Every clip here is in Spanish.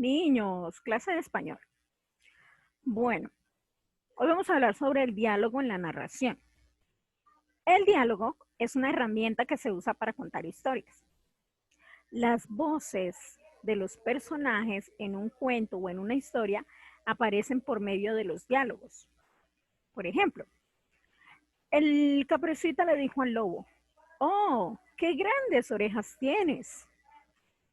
Niños, clase de español. Bueno, hoy vamos a hablar sobre el diálogo en la narración. El diálogo es una herramienta que se usa para contar historias. Las voces de los personajes en un cuento o en una historia aparecen por medio de los diálogos. Por ejemplo, el Caperucita le dijo al lobo, "Oh, qué grandes orejas tienes."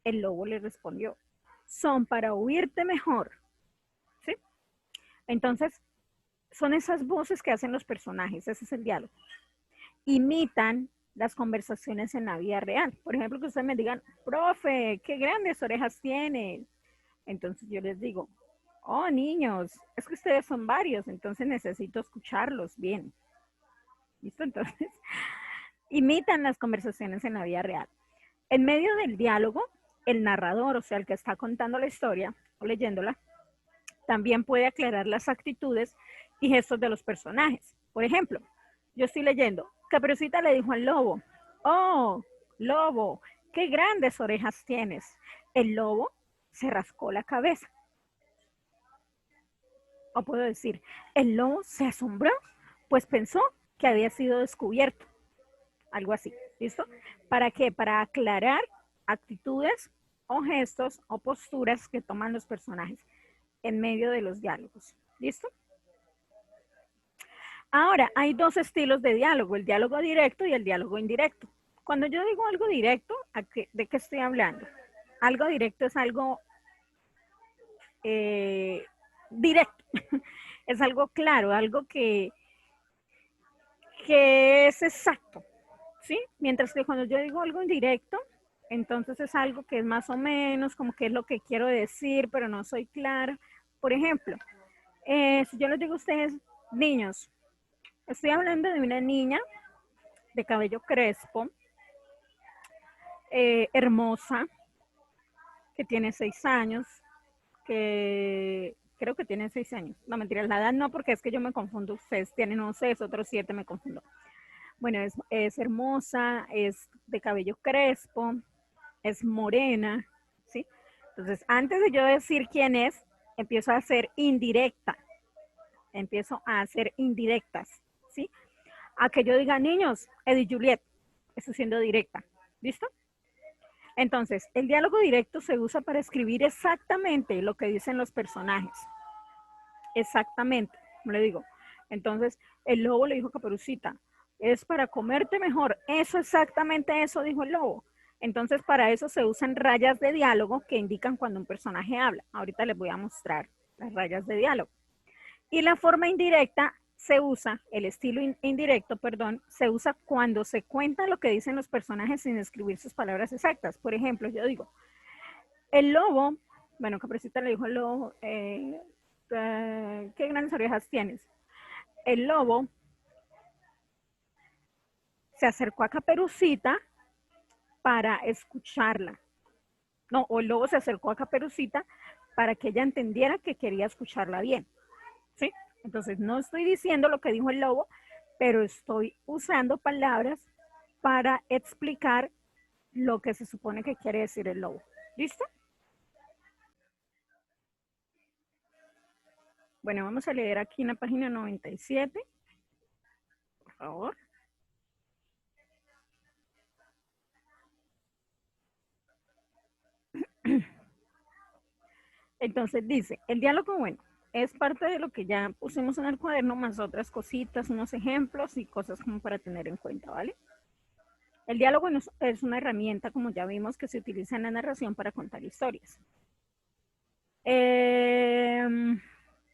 El lobo le respondió, "Son para oírte mejor." ¿Sí? Entonces, son esas voces que hacen los personajes, ese es el diálogo. Imitan las conversaciones en la vida real. Por ejemplo, que ustedes me digan, "Profe, qué grandes orejas tienen." Entonces yo les digo, "Oh, niños, es que ustedes son varios, entonces necesito escucharlos bien." ¿Listo? Entonces, imitan las conversaciones en la vida real. En medio del diálogo, el narrador, o sea, el que está contando la historia o leyéndola, también puede aclarar las actitudes y gestos de los personajes. Por ejemplo, yo estoy leyendo, Caperucita le dijo al lobo, "Oh, lobo, qué grandes orejas tienes." El lobo se rascó la cabeza. O puedo decir, el lobo se asombró, pues pensó que había sido descubierto. Algo así, ¿listo? ¿Para qué? Para aclarar actitudes o gestos o posturas que toman los personajes en medio de los diálogos. ¿Listo? Ahora, hay dos estilos de diálogo, el diálogo directo y el diálogo indirecto. Cuando yo digo algo directo, ¿de qué estoy hablando? Algo directo es algo directo, es algo claro, algo que es exacto, ¿sí? Mientras que cuando yo digo algo indirecto, entonces es algo que es más o menos como que es lo que quiero decir, pero no soy clara. Por ejemplo, si yo les digo a ustedes, niños, estoy hablando de una niña de cabello crespo, hermosa, que tiene 6 años, que creo que tiene 6 años. No, mentira, la edad no, porque es que yo me confundo. Ustedes tienen 11, otros 7, me confundo. Bueno, es hermosa, es de cabello crespo, es morena, ¿sí? Entonces, antes de yo decir quién es, empiezo a hacer indirecta. Empiezo a hacer indirectas, ¿sí? A que yo diga, niños, Edith Juliet, estoy siendo directa. ¿Listo? Entonces, el diálogo directo se usa para escribir exactamente lo que dicen los personajes. Exactamente, como le digo. Entonces, el lobo le dijo a Caperucita, es para comerte mejor. Eso, exactamente eso dijo el lobo. Entonces, para eso se usan rayas de diálogo que indican cuando un personaje habla. Ahorita les voy a mostrar las rayas de diálogo. Y la forma indirecta se usa, el estilo indirecto, perdón, se usa cuando se cuenta lo que dicen los personajes sin escribir sus palabras exactas. Por ejemplo, yo digo, el lobo, bueno, Caperucita le dijo al lobo, ¿qué grandes orejas tienes? El lobo se acercó a Caperucita para escucharla. No, o el lobo se acercó a Caperucita para que ella entendiera que quería escucharla bien. ¿Sí? Entonces, no estoy diciendo lo que dijo el lobo, pero estoy usando palabras para explicar lo que se supone que quiere decir el lobo. ¿Listo? Bueno, vamos a leer aquí en la página 97, por favor. Entonces dice, el diálogo, bueno, es parte de lo que ya pusimos en el cuaderno, más otras cositas, unos ejemplos y cosas como para tener en cuenta, ¿vale? El diálogo es una herramienta, como ya vimos, que se utiliza en la narración para contar historias.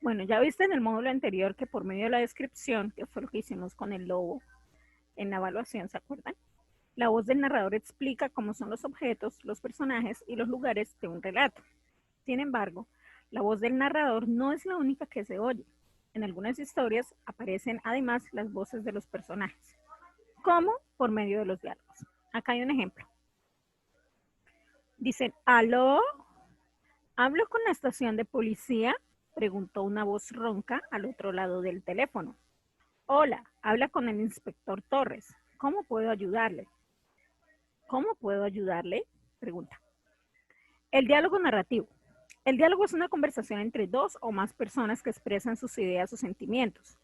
Bueno, ya viste en el módulo anterior que por medio de la descripción, que fue lo que hicimos con el lobo en la evaluación, ¿se acuerdan? La voz del narrador explica cómo son los objetos, los personajes y los lugares de un relato. Sin embargo, la voz del narrador no es la única que se oye. En algunas historias aparecen además las voces de los personajes, como por medio de los diálogos. Acá hay un ejemplo. Dicen, ¿aló? ¿Hablo con la estación de policía?, preguntó una voz ronca al otro lado del teléfono. Hola, habla con el inspector Torres. ¿Cómo puedo ayudarle? ¿Cómo puedo ayudarle?, pregunta. El diálogo narrativo. El diálogo es una conversación entre dos o más personas que expresan sus ideas o sentimientos.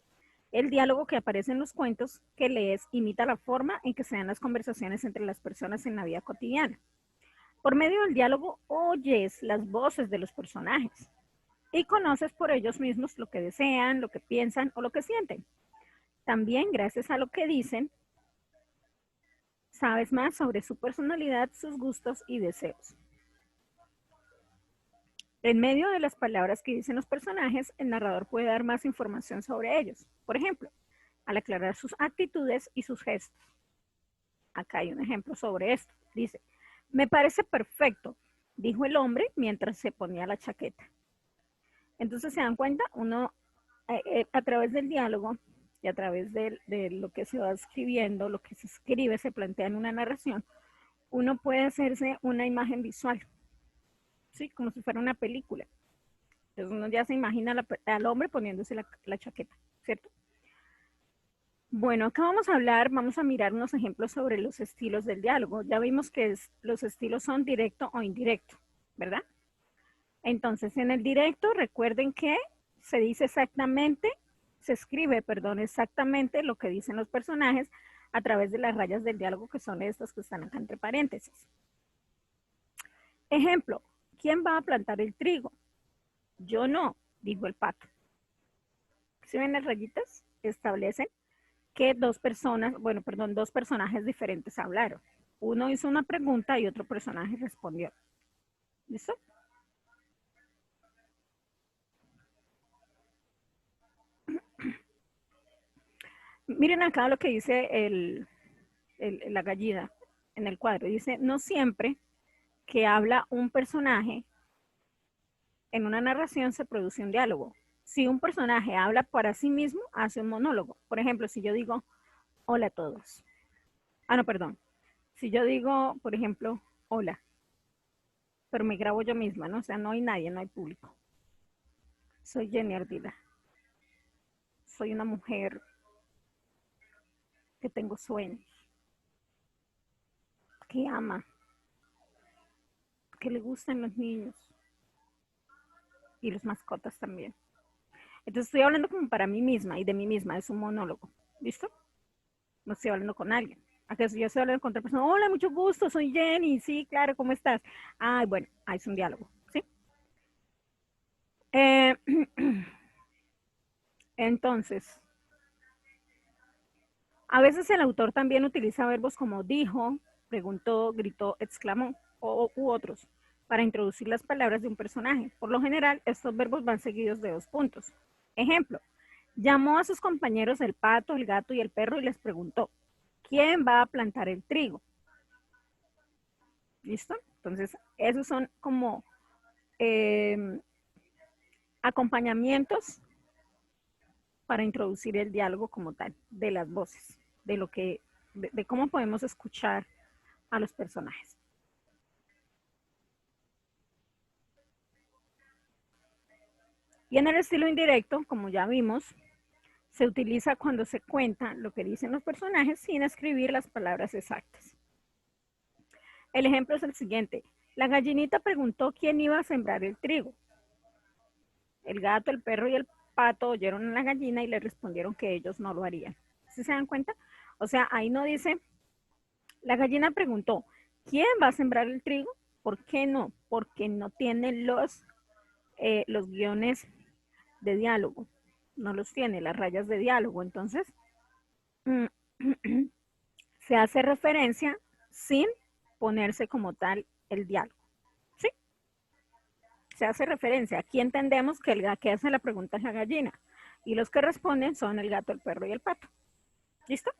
El diálogo que aparece en los cuentos que lees imita la forma en que se dan las conversaciones entre las personas en la vida cotidiana. Por medio del diálogo oyes las voces de los personajes y conoces por ellos mismos lo que desean, lo que piensan o lo que sienten. También, gracias a lo que dicen, sabes más sobre su personalidad, sus gustos y deseos. En medio de las palabras que dicen los personajes, el narrador puede dar más información sobre ellos. Por ejemplo, al aclarar sus actitudes y sus gestos. Acá hay un ejemplo sobre esto. Dice, me parece perfecto, dijo el hombre mientras se ponía la chaqueta. Entonces, ¿se dan cuenta? Uno, a través del diálogo y a través de lo que se va escribiendo, lo que se escribe, se plantea en una narración, uno puede hacerse una imagen visual, ¿sí? Como si fuera una película. Entonces uno ya se imagina al hombre poniéndose la chaqueta, ¿cierto? Bueno, acá vamos a mirar unos ejemplos sobre los estilos del diálogo. Ya vimos que los estilos son directo o indirecto, ¿verdad? Entonces, en el directo, recuerden que se dice exactamente, se escribe, perdón, exactamente lo que dicen los personajes a través de las rayas del diálogo, que son estas que están acá entre paréntesis. Ejemplo, ¿quién va a plantar el trigo? Yo no, dijo el pato. ¿Sí ven las rayitas? Establecen que dos personajes diferentes hablaron. Uno hizo una pregunta y otro personaje respondió. ¿Listo? Miren acá lo que dice la gallina en el cuadro. Dice, no siempre que habla un personaje en una narración se produce un diálogo. Si un personaje habla para sí mismo, hace un monólogo. Por ejemplo, si yo digo, hola a todos. Ah, no, perdón. Si yo digo, por ejemplo, hola, pero me grabo yo misma, ¿no? O sea, no hay nadie, no hay público. Soy Jenny Ardila. Soy una mujer que tengo sueños, que ama, que le gustan los niños y los mascotas también. Entonces estoy hablando como para mí misma y de mí misma, es un monólogo. ¿Listo? No estoy hablando con alguien. Acá yo estoy hablando con otra persona. Hola, mucho gusto, soy Jenny. Sí, claro, ¿cómo estás? Ay, bueno, ahí es un diálogo. ¿Sí? Entonces, a veces el autor también utiliza verbos como dijo, preguntó, gritó, exclamó u otros para introducir las palabras de un personaje. Por lo general, estos verbos van seguidos de 2 puntos. Ejemplo, llamó a sus compañeros el pato, el gato y el perro y les preguntó, ¿quién va a plantar el trigo? ¿Listo? Entonces, esos son como acompañamientos para introducir el diálogo como tal, de las voces, de cómo podemos escuchar a los personajes. Y en el estilo indirecto, como ya vimos, se utiliza cuando se cuenta lo que dicen los personajes sin escribir las palabras exactas. El ejemplo es el siguiente. La gallinita preguntó quién iba a sembrar el trigo. El gato, el perro y el pato oyeron a la gallina y le respondieron que ellos no lo harían. ¿Sí se dan cuenta? O sea, ahí no dice, la gallina preguntó, ¿quién va a sembrar el trigo? ¿Por qué no? Porque no tiene los guiones de diálogo, no los tiene, las rayas de diálogo. Entonces, se hace referencia sin ponerse como tal el diálogo. ¿Sí? Se hace referencia. Aquí entendemos que el que hace la pregunta es la gallina y los que responden son el gato, el perro y el pato. ¿Listo?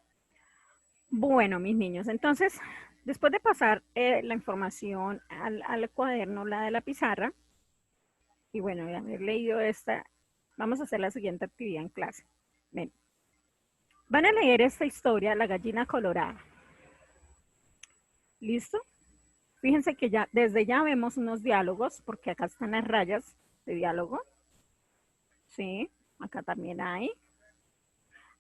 Bueno, mis niños, entonces, después de pasar la información al cuaderno, la de la pizarra, y bueno, de haber leído esta, vamos a hacer la siguiente actividad en clase. Ven. Van a leer esta historia, La gallina colorada. ¿Listo? Fíjense que ya desde ya vemos unos diálogos, porque acá están las rayas de diálogo. Sí, acá también hay.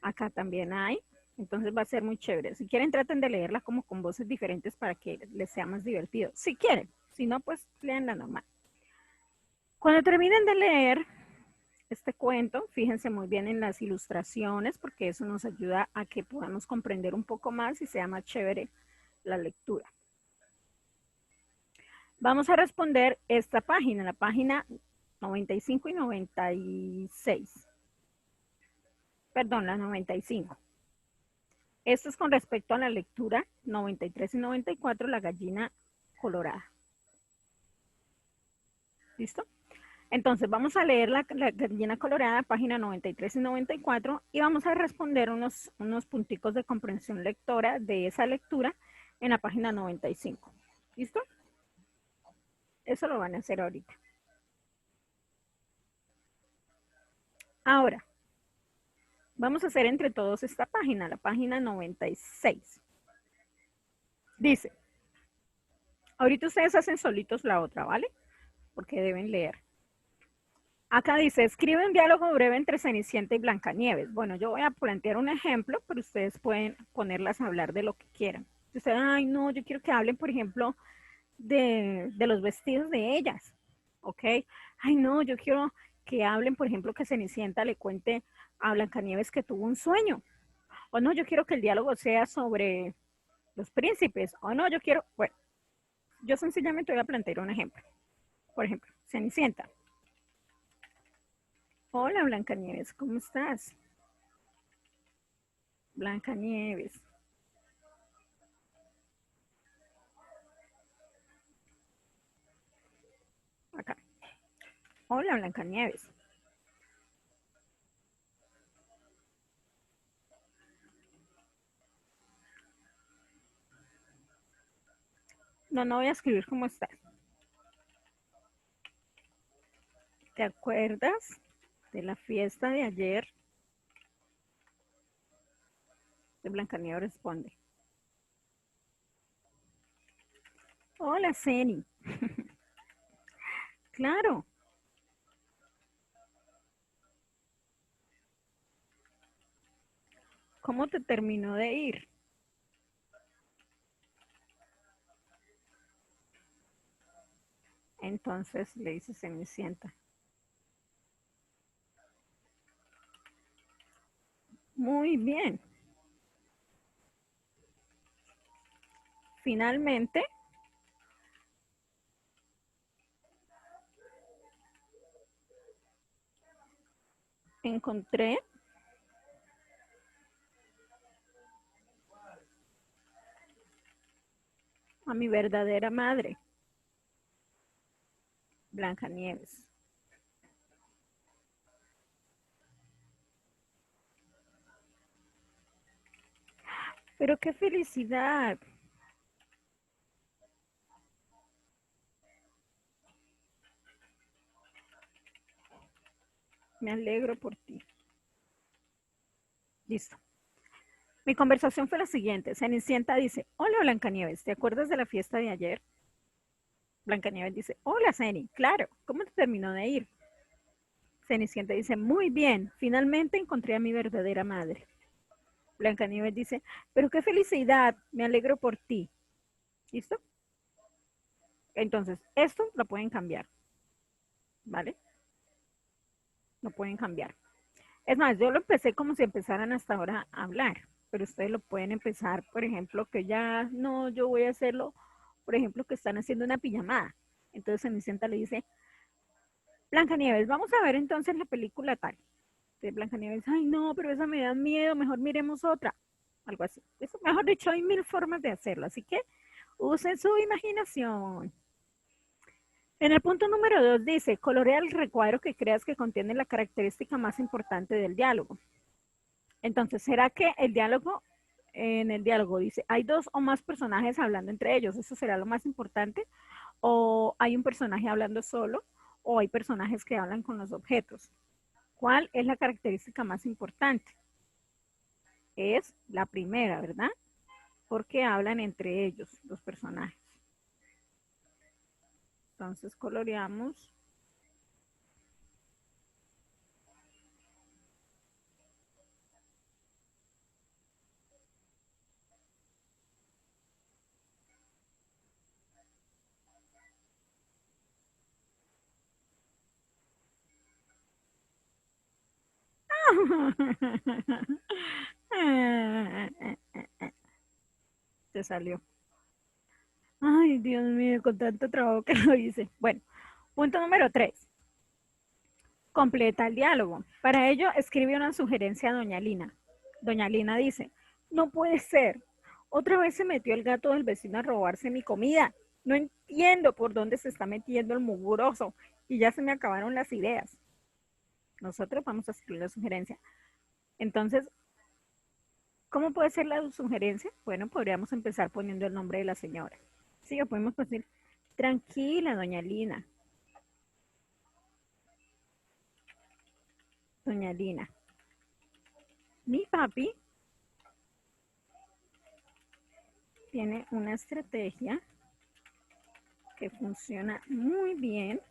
Acá también hay. Entonces va a ser muy chévere. Si quieren, traten de leerla como con voces diferentes para que les sea más divertido. Si quieren. Si no, pues lean la normal. Cuando terminen de leer este cuento, fíjense muy bien en las ilustraciones porque eso nos ayuda a que podamos comprender un poco más y sea más chévere la lectura. Vamos a responder esta página, la página 95 y 96. Perdón, la 95. Esto es con respecto a la lectura 93 y 94, la gallina colorada. ¿Listo? Entonces vamos a leer la gallina colorada, página 93 y 94, y vamos a responder unos punticos de comprensión lectora de esa lectura en la página 95. ¿Listo? Eso lo van a hacer ahorita. Ahora, vamos a hacer entre todos esta página, la página 96. Dice, ahorita ustedes hacen solitos la otra, ¿vale? Porque deben leer. Acá dice, escribe un diálogo breve entre Cenicienta y Blancanieves. Bueno, yo voy a plantear un ejemplo, pero ustedes pueden ponerlas a hablar de lo que quieran. Ustedes, ay, no, yo quiero que hablen, por ejemplo, de los vestidos de ellas, ¿ok? Ay, no, yo quiero que hablen, por ejemplo, que Cenicienta le cuente a Blancanieves que tuvo un sueño. O no, yo quiero que el diálogo sea sobre los príncipes. O no, yo quiero, bueno, yo sencillamente voy a plantear un ejemplo. Por ejemplo, Cenicienta. Hola, Blancanieves, ¿cómo estás? Blancanieves. Acá. Hola, Blancanieves. No, no voy a escribir cómo estás. ¿Te acuerdas de la fiesta de ayer? De Blancanieves responde. Hola, Ceni. Claro. ¿Cómo te terminó de ir? Entonces le dice Cenicienta. Muy bien. Finalmente, encontré a mi verdadera madre, Blancanieves. Pero qué felicidad. Me alegro por ti. Listo. Mi conversación fue la siguiente. Cenicienta dice, hola Blancanieves, ¿te acuerdas de la fiesta de ayer? Blancanieves dice, hola Ceni, claro, ¿cómo te terminó de ir? Cenicienta dice, muy bien, finalmente encontré a mi verdadera madre. Blancanieves dice, pero qué felicidad, me alegro por ti. ¿Listo? Entonces, esto lo pueden cambiar, ¿vale? Lo pueden cambiar. Es más, yo lo empecé como si empezaran hasta ahora a hablar, pero ustedes lo pueden empezar, por ejemplo, que ya no, yo voy a hacerlo, por ejemplo, que están haciendo una pijamada. Entonces Cenicienta le dice, Blancanieves, vamos a ver entonces la película tal. Entonces Blancanieves, ay no, pero esa me da miedo, mejor miremos otra. Algo así. Eso, mejor dicho, hay mil formas de hacerlo, así que usen su imaginación. En el punto número 2 dice, colorea el recuadro que creas que contiene la característica más importante del diálogo. Entonces, ¿será que el diálogo, en el diálogo dice, hay dos o más personajes hablando entre ellos? ¿Eso será lo más importante? ¿O hay un personaje hablando solo? ¿O hay personajes que hablan con los objetos? ¿Cuál es la característica más importante? Es la primera, ¿verdad? Porque hablan entre ellos los personajes. Entonces coloreamos. Te salió. Ay, Dios mío, con tanto trabajo que lo hice. Bueno, punto número 3. Completa el diálogo. Para ello, escribe una sugerencia a doña Lina. Doña Lina dice, no puede ser. Otra vez se metió el gato del vecino a robarse mi comida. No entiendo por dónde se está metiendo el mugroso y ya se me acabaron las ideas. Nosotros vamos a escribir la sugerencia. Entonces, ¿cómo puede ser la sugerencia? Bueno, podríamos empezar poniendo el nombre de la señora. Sí, o podemos decir, tranquila, doña Lina. Doña Lina. Mi papi tiene una estrategia que funciona muy bien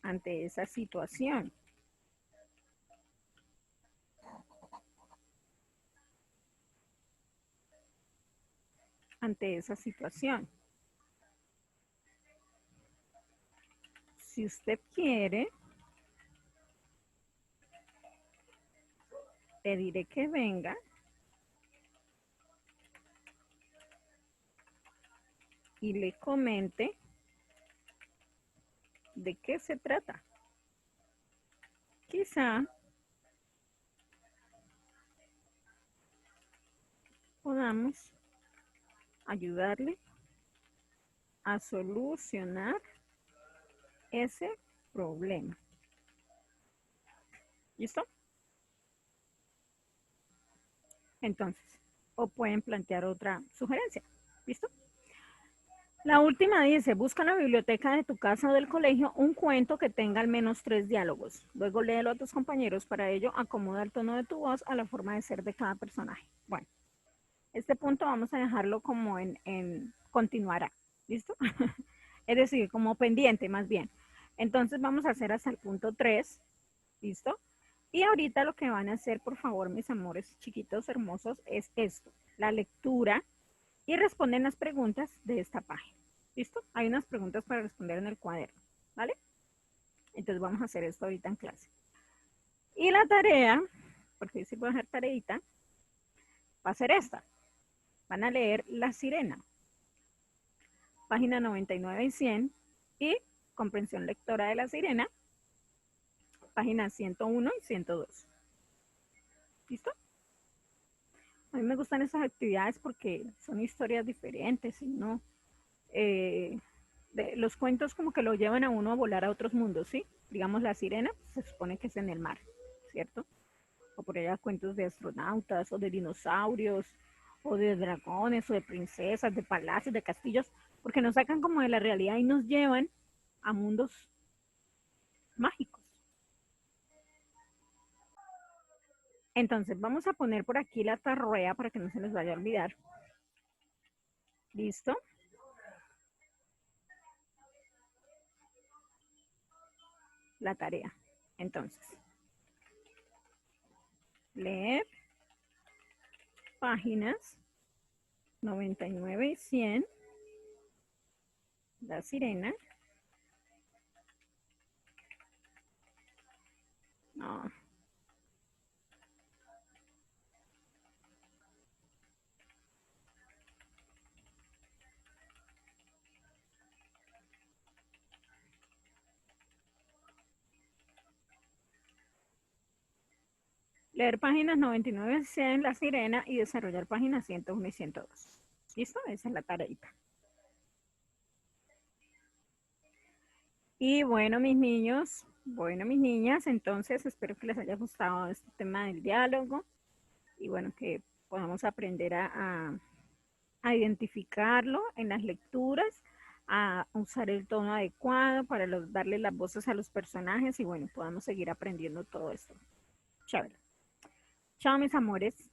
ante esa situación. Ante esa situación. Si usted quiere, le diré que venga y le comente de qué se trata. Quizá podamos ayudarle a solucionar ese problema. ¿Listo? Entonces, o pueden plantear otra sugerencia. ¿Listo? La última dice, busca en la biblioteca de tu casa o del colegio un cuento que tenga al menos 3 diálogos. Luego léelo a tus compañeros. Para ello, acomoda el tono de tu voz a la forma de ser de cada personaje. Bueno, este punto vamos a dejarlo como en continuará. ¿Listo? Es decir, como pendiente más bien. Entonces vamos a hacer hasta el punto 3. ¿Listo? Y ahorita lo que van a hacer, por favor, mis amores chiquitos hermosos, es esto. La lectura y responden las preguntas de esta página. ¿Listo? Hay unas preguntas para responder en el cuaderno, ¿vale? Entonces vamos a hacer esto ahorita en clase. Y la tarea, porque si voy a dejar tareita, va a ser esta. Van a leer La Sirena, página 99 y 100, y comprensión lectora de La Sirena, página 101 y 102. ¿Listo? A mí me gustan esas actividades porque son historias diferentes, ¿no? Los cuentos como que lo llevan a uno a volar a otros mundos, ¿sí? Digamos, La Sirena se supone que es en el mar, ¿cierto? O por allá cuentos de astronautas o de dinosaurios o de dragones o de princesas, de palacios, de castillos, porque nos sacan como de la realidad y nos llevan a mundos mágicos. Entonces vamos a poner por aquí la tarrea para que no se les vaya a olvidar. ¿Listo? La tarea. Entonces, leer páginas 99 y 100, La Sirena. No. Leer páginas 99 y 100, La Sirena, y desarrollar páginas 101 y 102. ¿Listo? Esa es la tareita. Y bueno, mis niños, bueno, mis niñas, entonces espero que les haya gustado este tema del diálogo y bueno, que podamos aprender a identificarlo en las lecturas, a usar el tono adecuado para darle las voces a los personajes y bueno, podamos seguir aprendiendo todo esto. Chévere. Chao, mis amores.